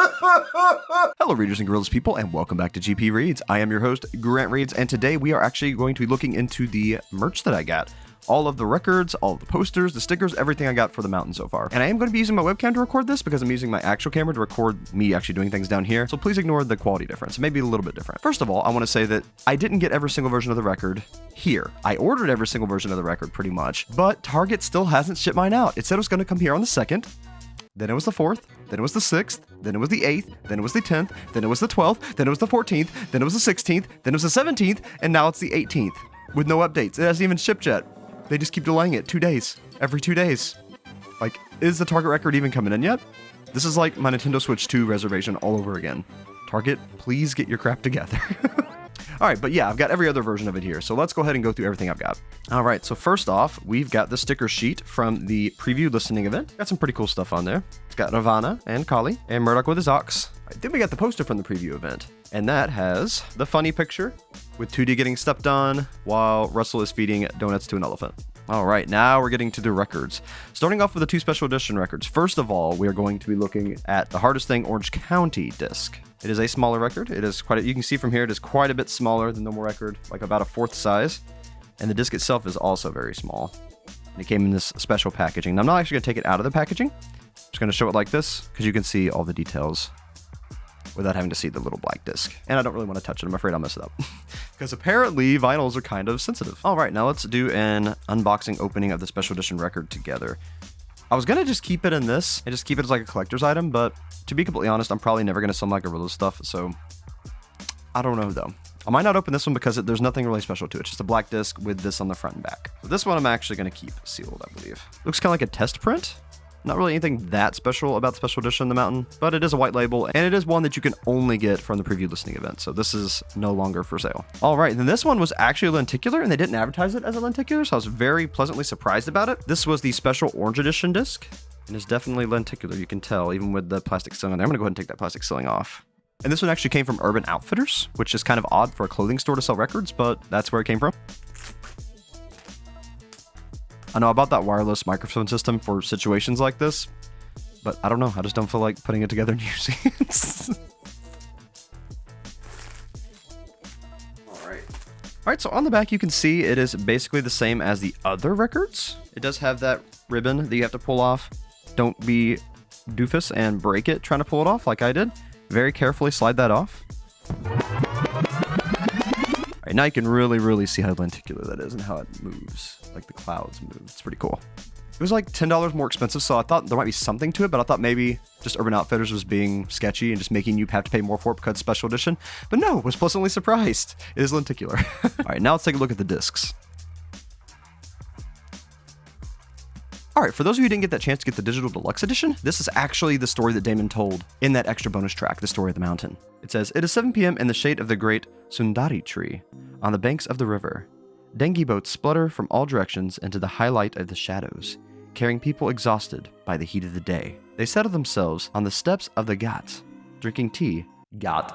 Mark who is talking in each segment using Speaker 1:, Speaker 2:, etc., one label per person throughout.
Speaker 1: Hello, readers and Gorillaz people, and welcome back to GP Reads. I am your host, Grant Reads, and today we are actually going to be looking into the merch that I got. All of the records, all of the posters, the stickers, everything I got for the Mountain so far. And I am going to be using my webcam to record this because I'm using my actual camera to record me actually doing things down here. So please ignore the quality difference. It may be a little bit different. First of all, I want to say that I didn't get every single version of the record here. I ordered every single version of the record pretty much, but Target still hasn't shipped mine out. It said it was going to come here on the 2nd. Then it was the 4th, then it was the 6th, then it was the 8th, then it was the 10th, then it was the 12th, then it was the 14th, then it was the 16th, then it was the 17th, and now it's the 18th, with no updates. It hasn't even shipped yet. They just keep delaying it 2 days, every 2 days. Like, is the Target record even coming in yet? This is like my Nintendo Switch 2 reservation all over again. Target, please get your crap together. All right, but yeah, I've got every other version of it here. So let's go ahead and go through everything I've got. All right, so first off, we've got the sticker sheet from the preview listening event. Got some pretty cool stuff on there. It's got Ravana and Kali and Murdoch with his ox. Right, then we got the poster from the preview event. And that has the funny picture with 2D getting stepped on while Russell is feeding donuts to an elephant. All right, now we're getting to the records. Starting off with the 2 special edition records. First of all, we are going to be looking at the Hardest Thing Orange County disc. It is a smaller record. It is you can see from here, it is quite a bit smaller than the normal record, like about a 4th size. And the disc itself is also very small. And it came in this special packaging. Now, I'm not actually gonna take it out of the packaging. I'm just gonna show it like this, because you can see all the details without having to see the little black disc. And I don't really want to touch it. I'm afraid I'll mess it up. Because apparently vinyls are kind of sensitive. All right, now let's do an unboxing opening of the special edition record together. I was gonna just keep it in this and just keep it as like a collector's item, but to be completely honest, I'm probably never gonna sell my Gorillaz stuff, so I don't know though. I might not open this one because there's nothing really special to it. It's just a black disc with this on the front and back. So this one I'm actually gonna keep sealed, I believe. Looks kind of like a test print. Not really anything that special about the special edition of the Mountain, but it is a white label, and it is one that you can only get from the preview listening event, so this is no longer for sale. All right, then this one was actually a lenticular, and they didn't advertise it as a lenticular, so I was very pleasantly surprised about it. This was the special orange edition disc, and it's definitely lenticular, you can tell, even with the plastic sealing on there. I'm gonna go ahead and take that plastic sealing off. And this one actually came from Urban Outfitters, which is kind of odd for a clothing store to sell records, but that's where it came from. I know I bought that wireless microphone system for situations like this, but I don't know. I just don't feel like putting it together and using it. All right, so on the back, you can see it is basically the same as the other records. It does have that ribbon that you have to pull off. Don't be doofus and break it trying to pull it off like I did. Very carefully slide that off. All right, now you can really see how lenticular that is and how it moves, like the clouds move. It's pretty cool. It was like $10 more expensive, so I thought there might be something to it, but I thought maybe just Urban Outfitters was being sketchy and just making you have to pay more for it because it's special edition. But no, was pleasantly surprised. It is lenticular. All right, now let's take a look at the discs. All right, for those of you who didn't get that chance to get the digital deluxe edition, this is actually the story that Damon told in that extra bonus track, The Story of the Mountain. It says, "It is 7 p.m. in the shade of the great Sundari tree on the banks of the river. Dinghy boats splutter from all directions into the highlight of the shadows, carrying people exhausted by the heat of the day. They settle themselves on the steps of the Ghat, drinking tea,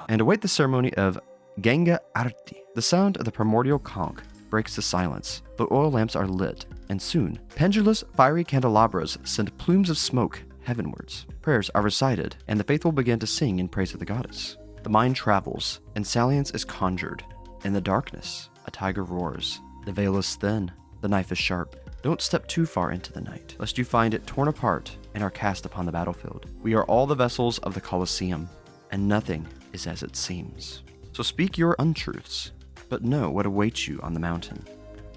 Speaker 1: and await the ceremony of Ganga Arti. The sound of the primordial conch breaks the silence. The oil lamps are lit, and soon, pendulous, fiery candelabras send plumes of smoke heavenwards. Prayers are recited, and the faithful begin to sing in praise of the goddess. The mind travels, and salience is conjured. In the darkness, a tiger roars. The veil is thin, the knife is sharp. Don't step too far into the night, lest you find it torn apart and are cast upon the battlefield. We are all the vessels of the Colosseum, and nothing is as it seems. So speak your untruths, but know what awaits you on the mountain.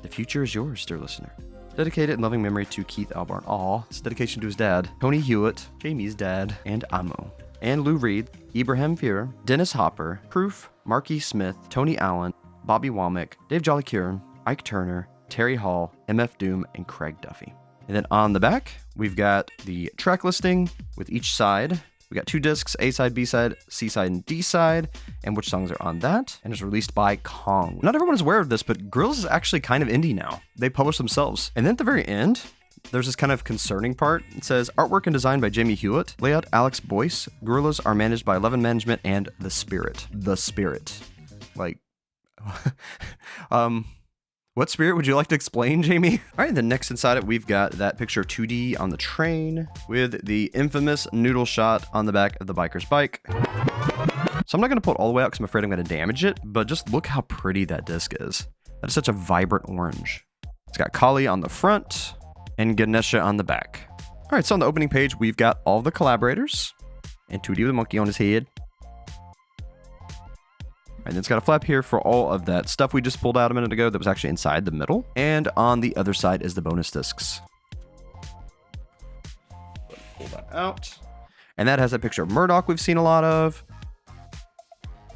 Speaker 1: The future is yours, dear listener." Dedicated in loving memory to Keith Albarn. Aw, it's a dedication to his dad, Tony Hewlett, Jamie's dad, and Amo. And Lou Reed, Ibrahim Fear, Dennis Hopper, Proof, Marky Smith, Tony Allen, Bobby Womack, Dave Jolly-Kieran, Ike Turner, Terry Hall, MF Doom, and Craig Duffy. And then on the back, we've got the track listing with each side. We got 2 discs, A-side, B-side, C-side, and D-side, and which songs are on that, and it's released by Kong. Not everyone is aware of this, but Gorillaz is actually kind of indie now. They publish themselves. And then at the very end, there's this kind of concerning part. It says, artwork and design by Jamie Hewlett, layout Alex Boyce, Gorillaz are managed by Eleven Management and The Spirit. The Spirit. Like, What spirit would you like to explain, Jamie? All right, then next inside it, we've got that picture 2D on the train with the infamous noodle shot on the back of the biker's bike. So I'm not going to pull it all the way out because I'm afraid I'm going to damage it, but just look how pretty that disc is. That is such a vibrant orange. It's got Kali on the front and Ganesha on the back. All right, so on the opening page, we've got all the collaborators and 2D with a monkey on his head. And it's got a flap here for all of that stuff we just pulled out a minute ago that was actually inside the middle. And on the other side is the bonus discs. Pull that out. And that has a picture of Murdoch we've seen a lot of.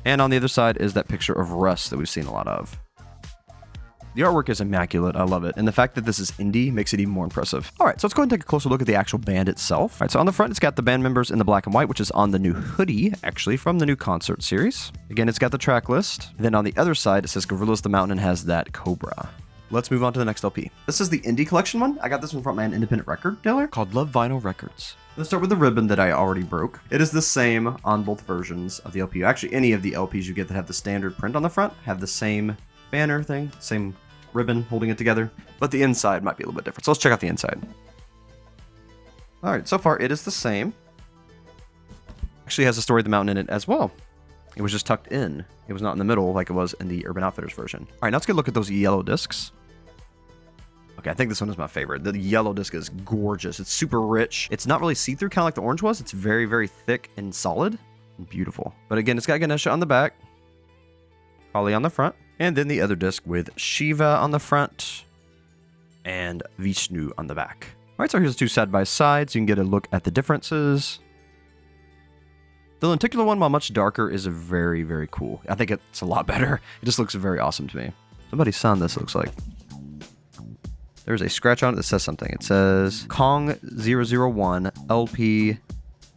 Speaker 1: And on the other side is that picture of Russ that we've seen a lot of. The artwork is immaculate. I love it. And the fact that this is indie makes it even more impressive. All right, so let's go ahead and take a closer look at the actual band itself. All right, so on the front, it's got the band members in the black and white, which is on the new hoodie, actually, from the new concert series. Again, it's got the track list. Then on the other side, it says Gorillaz The Mountain and has that Cobra. Let's move on to the next LP. This is the indie collection one. I got this one from an independent record dealer called Love Vinyl Records. Let's start with the ribbon that I already broke. It is the same on both versions of the LP. Actually, any of the LPs you get that have the standard print on the front have the same banner thing, same ribbon holding it together, but the inside might be a little bit different. So let's check out the inside. All right, so far it is the same. Actually has the story of the mountain in it as well. It was just tucked in. It was not in the middle like it was in the Urban Outfitters version. All right, now let's get a look at those yellow discs. Okay, I think this one is my favorite. The yellow disc is gorgeous. It's super rich. It's not really see-through, kind of like the orange was. It's very, very thick and solid and beautiful. But again, it's got Ganesha on the back, Kali on the front, and then the other disc with Shiva on the front and Vishnu on the back. All right, so here's the two side by side, so you can get a look at the differences. The lenticular one, while much darker, is very, very cool. I think it's a lot better. It just looks very awesome to me. Somebody signed this, looks like. There's a scratch on it that says something. It says Kong 001 LP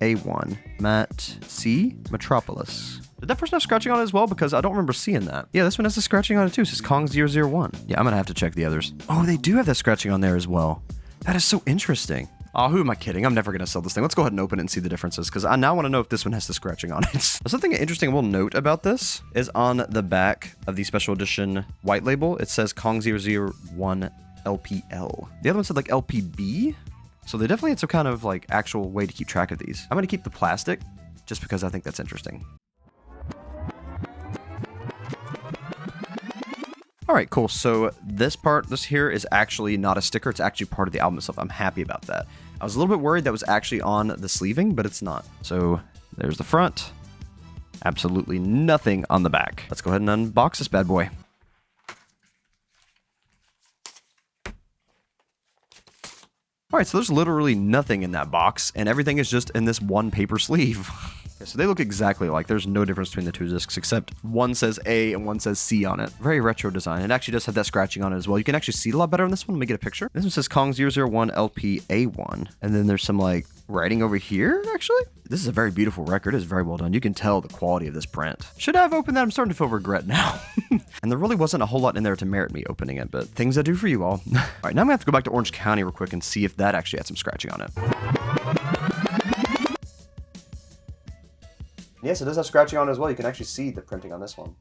Speaker 1: A1 Matt C Metropolis. Did that person have scratching on it as well? Because I don't remember seeing that. Yeah, this one has the scratching on it too. It says Kong 001. Yeah, I'm gonna have to check the others. Oh, they do have that scratching on there as well. That is so interesting. Oh, who am I kidding? I'm never gonna sell this thing. Let's go ahead and open it and see the differences, because I now want to know if this one has the scratching on it. Something interesting we'll note about this is on the back of the special edition white label, it says Kong 001 LPL. The other one said like LPB. So they definitely had some kind of like actual way to keep track of these. I'm gonna keep the plastic just because I think that's interesting. All right, cool. So this here is actually not a sticker. It's actually part of the album itself. I'm happy about that. I was a little bit worried that was actually on the sleeving, but it's not. So there's the front. Absolutely nothing on the back. Let's go ahead and unbox this bad boy. All right, so there's literally nothing in that box, and everything is just in this one paper sleeve. Okay, so they look exactly alike. There's no difference between the two discs, except one says A and one says C on it. Very retro design. It actually does have that scratching on it as well. You can actually see it a lot better on this one. Let me get a picture. This one says Kong 001 LP A1, and then there's some like writing over here, actually. This is a very beautiful record. It's very well done. You can tell the quality of this print. Should I have opened that? I'm starting to feel regret now. And there really wasn't a whole lot in there to merit me opening it, but things I do for you all. All right, now I'm gonna have to go back to Orange County real quick and see if that actually had some scratching on it. Yes, it does have scratching on it as well. You can actually see the printing on this one.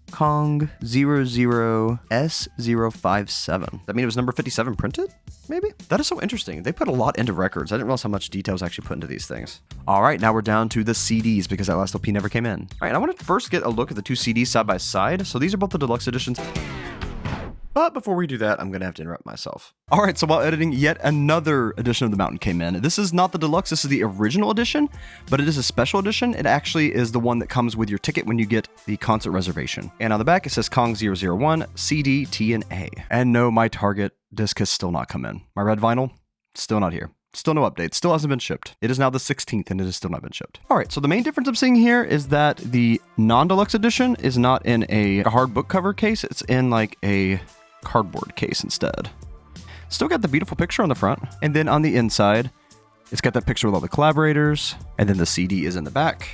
Speaker 1: Kong 00S057. That mean it was number 57 printed? Maybe? That is so interesting. They put a lot into records. I didn't realize how much detail was actually put into these things. All right, now we're down to the CDs because that last LP never came in. All right, I want to first get a look at the two CDs side by side. So these are both the deluxe editions. But before we do that, I'm going to have to interrupt myself. All right, so while editing, yet another edition of The Mountain came in. This is not the deluxe, this is the original edition, but it is a special edition. It actually is the one that comes with your ticket when you get the concert reservation. And on the back, it says Kong 001, CD, T, and A. And no, my Target disc has still not come in. My red vinyl, still not here. Still no update. Still hasn't been shipped. It is now the 16th and it has still not been shipped. All right, so the main difference I'm seeing here is that the non-deluxe edition is not in a hard book cover case. It's in like a cardboard case instead. Still got the beautiful picture on the front, and then on the inside it's got that picture with all the collaborators, and then the CD is in the back,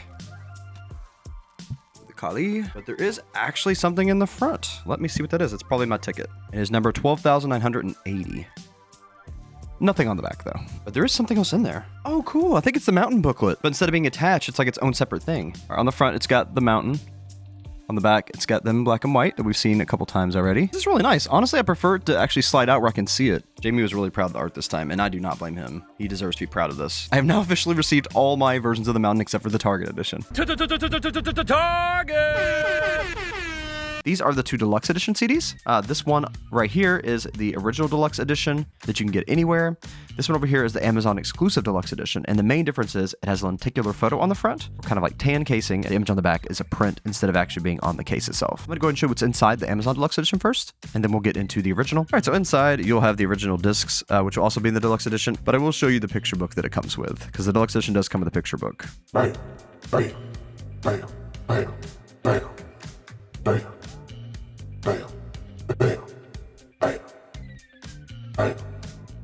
Speaker 1: the Kali, but there is actually something in the front. Let me see what that is. It's probably my ticket. It is number 12,980. Nothing on the back though, but there is something else in there. Oh cool, I think it's the Mountain booklet, but instead of being attached, it's like its own separate thing. On the front it's got the Mountain, On the back, it's got them in black and white that we've seen a couple times already. This is really nice. Honestly, I prefer it to actually slide out where I can see it. Jamie was really proud of the art this time, and I do not blame him. He deserves to be proud of this. I have now officially received all my versions of the Mountain except for the Target edition. Target! These are the 2 Deluxe Edition CDs. This one right here is the original Deluxe Edition that you can get anywhere. This one over here is the Amazon exclusive Deluxe Edition. And the main difference is it has a lenticular photo on the front, kind of like tan casing. The image on the back is a print instead of actually being on the case itself. I'm gonna go ahead and show what's inside the Amazon Deluxe Edition first, and then we'll get into the original. All right, so inside you'll have the original discs, which will also be in the Deluxe Edition, but I will show you the picture book that it comes with, because the Deluxe Edition does come with a picture book.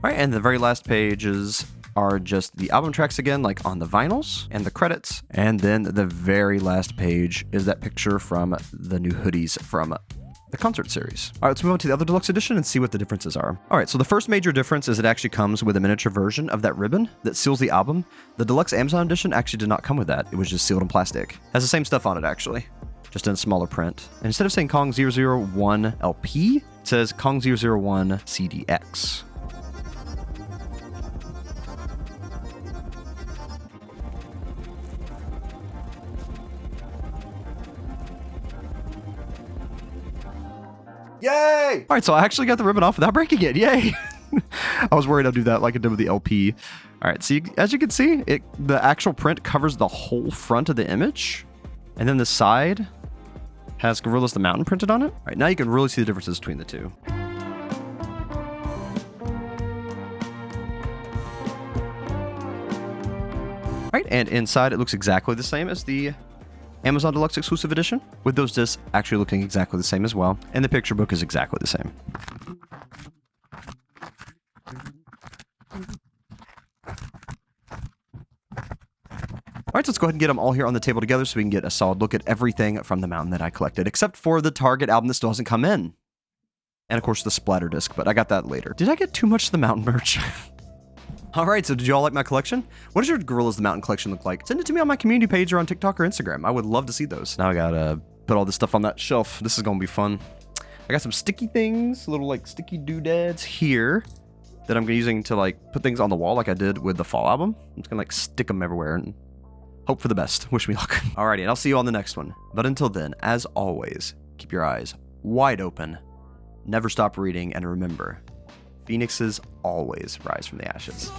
Speaker 1: Right, and the very last pages are just the album tracks again, like on the vinyls and the credits. And then the very last page is that picture from the new hoodies from the concert series. All right, let's move on to the other Deluxe Edition and see what the differences are. All right, so the first major difference is it actually comes with a miniature version of that ribbon that seals the album. The Deluxe Amazon Edition actually did not come with that. It was just sealed in plastic. Has the same stuff on it, actually, just in a smaller print. And instead of saying Kong 001 LP, it says Kong 001 CDX. Yay! All right, so I actually got the ribbon off without breaking it. Yay! I was worried I'd do that like I did with the LP. All right, so as you can see, the actual print covers the whole front of the image. And then the side has Gorillaz The Mountain printed on it. All right, now you can really see the differences between the two. All right, and inside it looks exactly the same as the Amazon Deluxe Exclusive Edition, with those discs actually looking exactly the same as well, and the picture book is exactly the same. All right, so let's go ahead and get them all here on the table together so we can get a solid look at everything from the Mountain that I collected, except for the Target album that still hasn't come in. And of course the splatter disc, but I got that later. Did I get too much of the Mountain merch? All right, so did you all like my collection? What does your Gorillaz The Mountain collection look like? Send it to me on my community page or on TikTok or Instagram. I would love to see those. Now I gotta put all this stuff on that shelf. This is gonna be fun. I got some sticky things, little like sticky doodads here that I'm using to like put things on the wall like I did with the Fall album. I'm just gonna like stick them everywhere and hope for the best. Wish me luck. Alrighty, and I'll see you on the next one. But until then, as always, keep your eyes wide open, never stop reading, and remember, phoenixes always rise from the ashes.